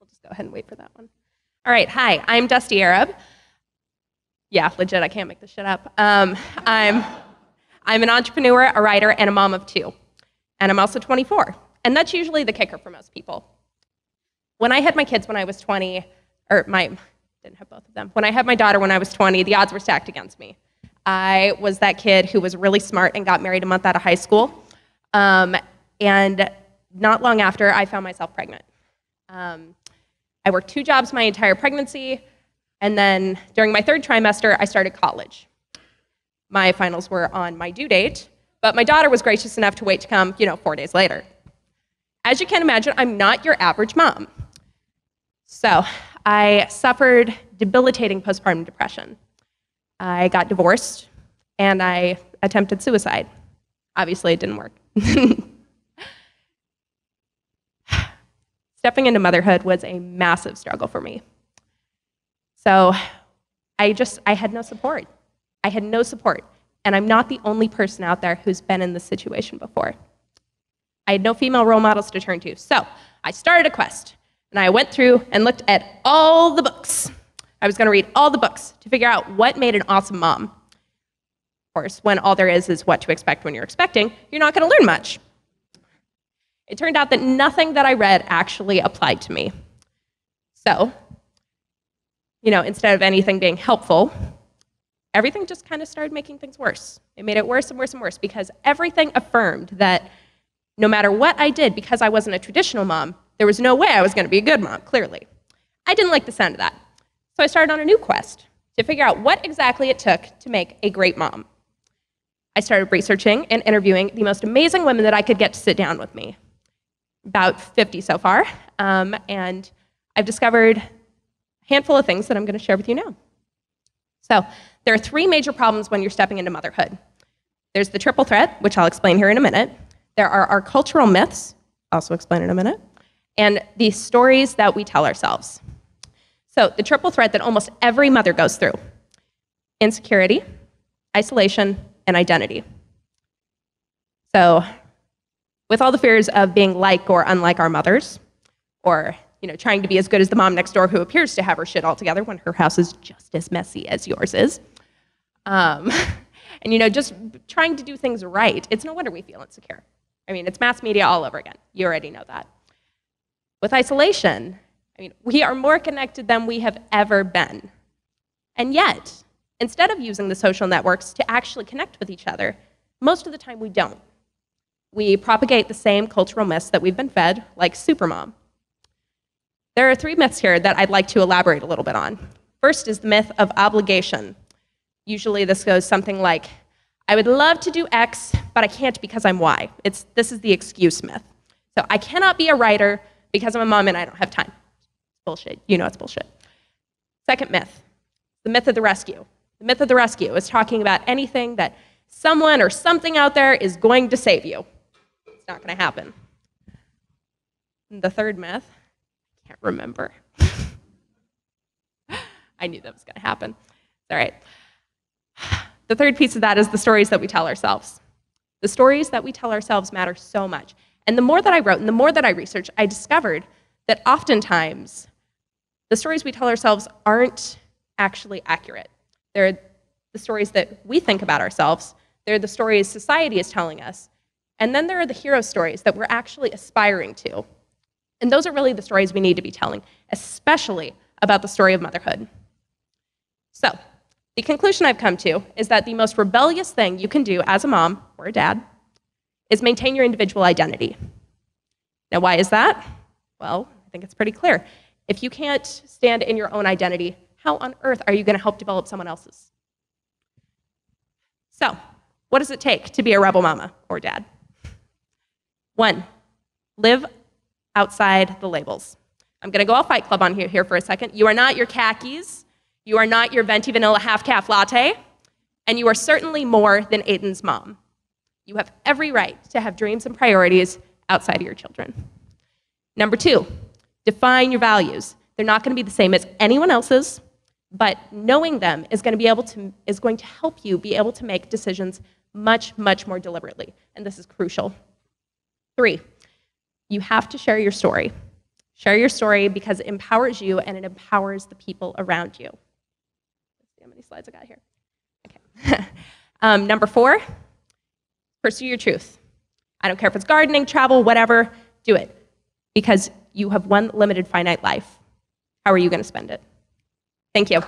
We'll just go ahead and wait for that one. All right, hi, I'm Dusti Arab. Yeah, legit, I can't make this shit up. I'm an entrepreneur, a writer, and a mom of 2. And I'm also 24. And that's usually the kicker for most people. When I had my kids when I was 20, didn't have both of them. When I had my daughter when I was 20, the odds were stacked against me. I was that kid who was really smart and got married a month out of high school. And not long after, I found myself pregnant. I worked 2 jobs my entire pregnancy, and then during my 3rd trimester, I started college. My finals were on my due date, but my daughter was gracious enough to wait to come, 4 days later. As you can imagine, I'm not your average mom. So I suffered debilitating postpartum depression. I got divorced, and I attempted suicide. Obviously, it didn't work. Stepping into motherhood was a massive struggle for me. So I had no support. I had no support, and I'm not the only person out there who's been in this situation before. I had no female role models to turn to, so I started a quest, and I went through and looked at all the books. I was gonna read all the books to figure out what made an awesome mom. Of course, when all there is what to expect when you're expecting, you're not gonna learn much. It turned out that nothing that I read actually applied to me. So, instead of anything being helpful, everything just kind of started making things worse. It made it worse and worse and worse because everything affirmed that no matter what I did, because I wasn't a traditional mom, there was no way I was going to be a good mom, clearly. I didn't like the sound of that. So I started on a new quest to figure out what exactly it took to make a great mom. I started researching and interviewing the most amazing women that I could get to sit down with me. About 50 so far, and I've discovered a handful of things that I'm going to share with you now. So there are 3 major problems when you're stepping into motherhood. There's the triple threat, which I'll explain here in a minute. There are our cultural myths, also explain in a minute, and the stories that we tell ourselves. So the triple threat that almost every mother goes through: insecurity, isolation, and identity. So with all the fears of being like or unlike our mothers, or trying to be as good as the mom next door who appears to have her shit all together when her house is just as messy as yours is, and just trying to do things right, it's no wonder we feel insecure. It's mass media all over again. You already know that. With isolation, we are more connected than we have ever been. And yet, instead of using the social networks to actually connect with each other, most of the time we don't. We propagate the same cultural myths that we've been fed, like supermom. There are 3 myths here that I'd like to elaborate a little bit on. First is the myth of obligation. Usually this goes something like, I would love to do X, but I can't because I'm Y. This is the excuse myth. So I cannot be a writer because I'm a mom and I don't have time. It's bullshit. It's bullshit. Second myth, the myth of the rescue. The myth of the rescue is talking about anything that someone or something out there is going to save you. It's not going to happen. And the third myth, I can't remember. I knew that was going to happen. All right. The third piece of that is the stories that we tell ourselves. The stories that we tell ourselves matter so much. And the more that I wrote and the more that I researched, I discovered that oftentimes the stories we tell ourselves aren't actually accurate. They're the stories that we think about ourselves. They're the stories society is telling us. And then there are the hero stories that we're actually aspiring to. And those are really the stories we need to be telling, especially about the story of motherhood. So, the conclusion I've come to is that the most rebellious thing you can do as a mom or a dad is maintain your individual identity. Now, why is that? Well, I think it's pretty clear. If you can't stand in your own identity, how on earth are you going to help develop someone else's? So, what does it take to be a rebel mama or dad? 1, live outside the labels. I'm going to go all Fight Club on here for a second. You are not your khakis. You are not your venti vanilla half-calf latte. And you are certainly more than Aiden's mom. You have every right to have dreams and priorities outside of your children. Number 2, define your values. They're not going to be the same as anyone else's, but knowing them is going to help you be able to make decisions much, much more deliberately. And this is crucial. 3, you have to share your story. Share your story because it empowers you and it empowers the people around you. Let's see how many slides I got here. Okay. Number 4, pursue your truth. I don't care if it's gardening, travel, whatever, do it. Because you have one limited finite life. How are you going to spend it? Thank you.